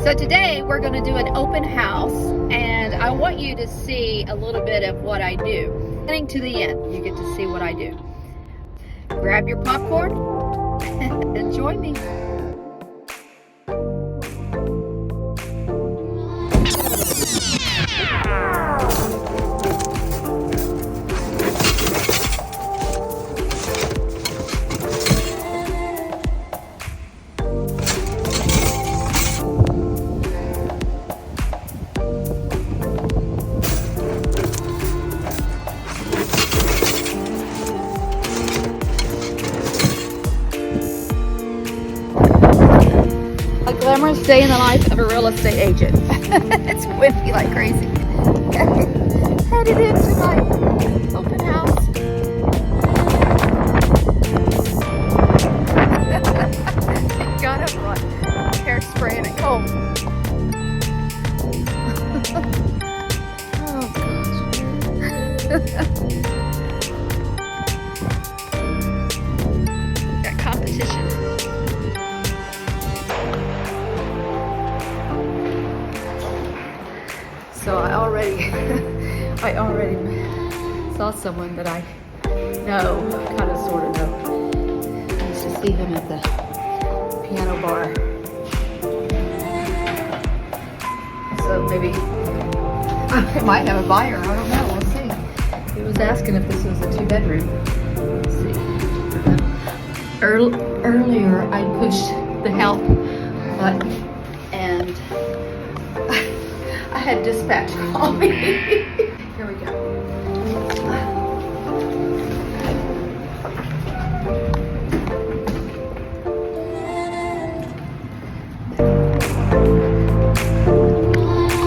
So today we're going to do an open house, and I want you to see a little bit of what I do. Getting to the end, you get to see what I do. Grab your popcorn and join me. A glamorous day in the life of a real estate agent. It's windy like crazy. Headed into my open house. Thank God I brought hairspray and a comb. Oh gosh. Got competition. So I already saw someone that I know, kind of sort of know. I used to see him at the piano bar. So maybe I might have a buyer, I don't know, we'll see. He was asking if this was a 2-bedroom. Let's see. Earlier I pushed the help button and I had dispatch call me. Here we go.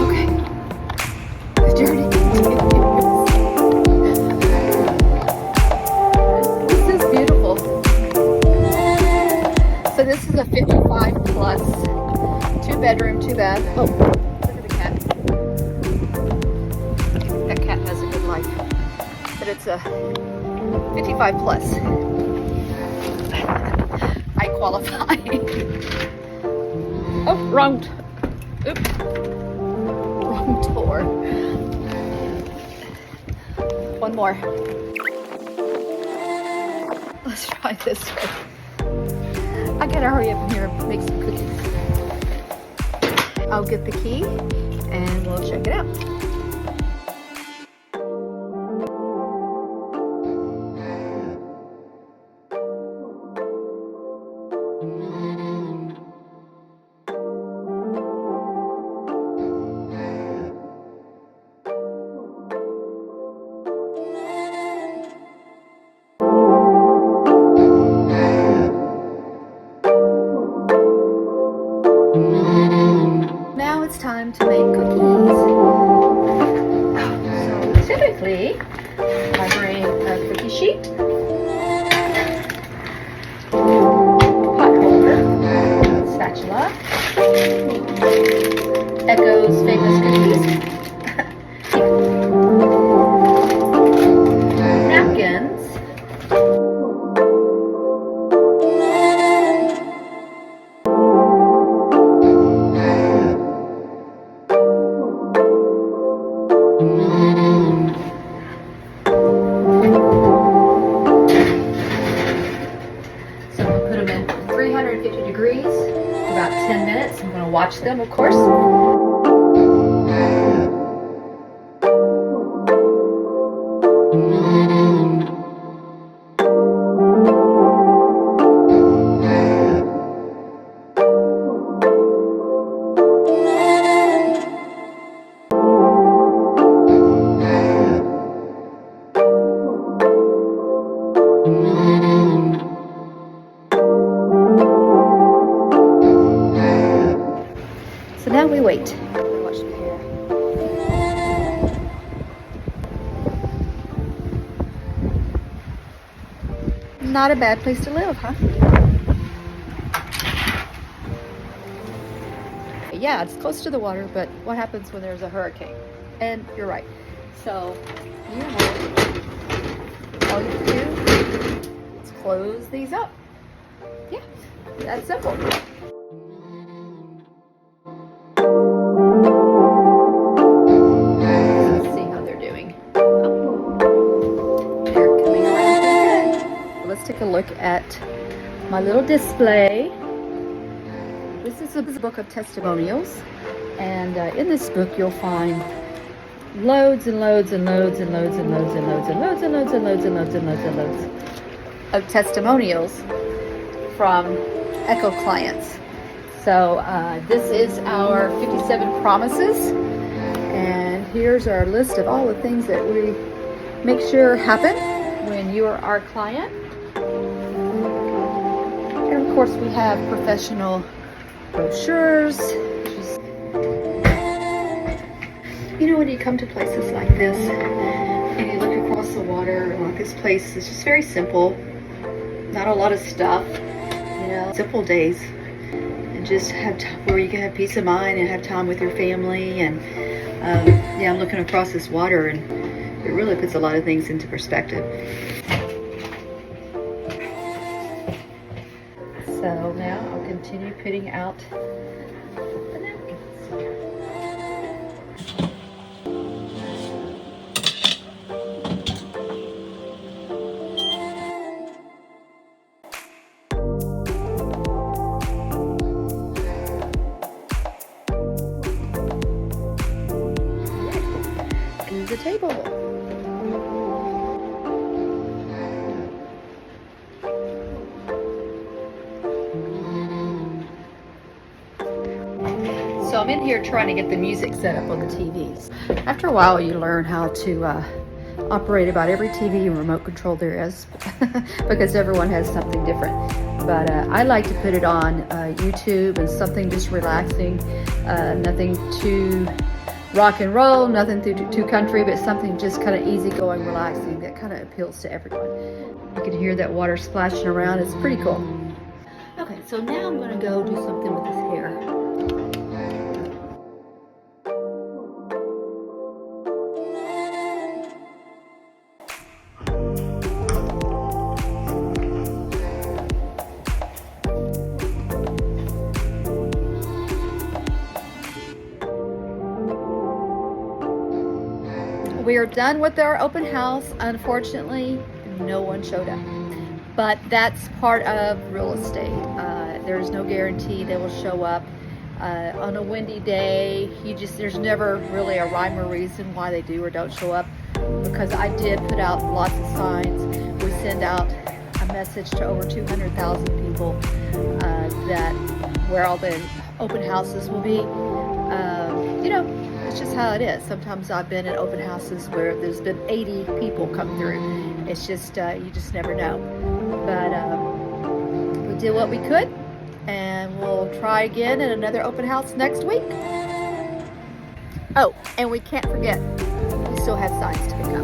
Okay. The journey continues. This is beautiful. So this is a 55 plus 2-bedroom, 2-bath. Oh. That cat has a good life, but it's a 55 plus. I qualify. Oh, wrong door. One more. Let's try this way. I gotta hurry up in here and make some cookies. I'll get the key and we'll check it out. Now it's time to make cookies. So typically, I bring a cookie sheet, pot holder, spatula, Echo's famous cookies, napkins, so I'm going to put them in 350 degrees for about 10 minutes. I'm going to watch them, of course. So now we wait. Watch the hair. Not a bad place to live, huh? Yeah, it's close to the water, but what happens when there's a hurricane? And you're right. So, you know, all you do is close these up. Yeah, that's simple. look at my little display. This is a book of testimonials, and in this book you'll find loads and loads and loads and loads and loads and loads and loads and loads and loads and loads and loads and loads of testimonials from Echo clients. So this is our 57 promises, and here's our list of all the things that we make sure happen when you are our client. And of course we have professional brochures. You know, when you come to places like this and you look across the water, like this place is just very simple, not a lot of stuff, you know, simple days, and just have time where you can have peace of mind and have time with your family. And yeah, I'm looking across this water and it really puts a lot of things into perspective. So now I'll continue putting out the napkins. And the table. So I'm in here trying to get the music set up on the TVs. After a while, you learn how to operate about every TV and remote control there is, because everyone has something different. But I like to put it on YouTube and something just relaxing, nothing too rock and roll, nothing too country, but something just kind of easygoing, relaxing that kind of appeals to everyone. You can hear that water splashing around. It's pretty cool. Okay, so now I'm going to go do something with this hair. We are done with our open house. Unfortunately, no one showed up. But that's part of real estate. There's no guarantee they will show up. On a windy day, there's never really a rhyme or reason why they do or don't show up, because I did put out lots of signs. We send out a message to over 200,000 people that where all the open houses will be. You know, it's just how it is. Sometimes I've been in open houses where there's been 80 people come through. It's just, you just never know. But we did what we could, and we'll try again at another open house next week. Oh, and we can't forget, we still have signs to pick up.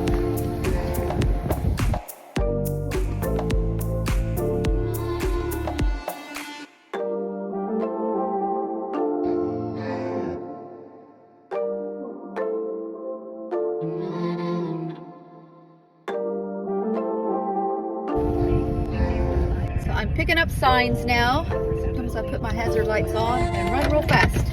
I'm picking up signs now. Sometimes I put my hazard lights on and run real fast.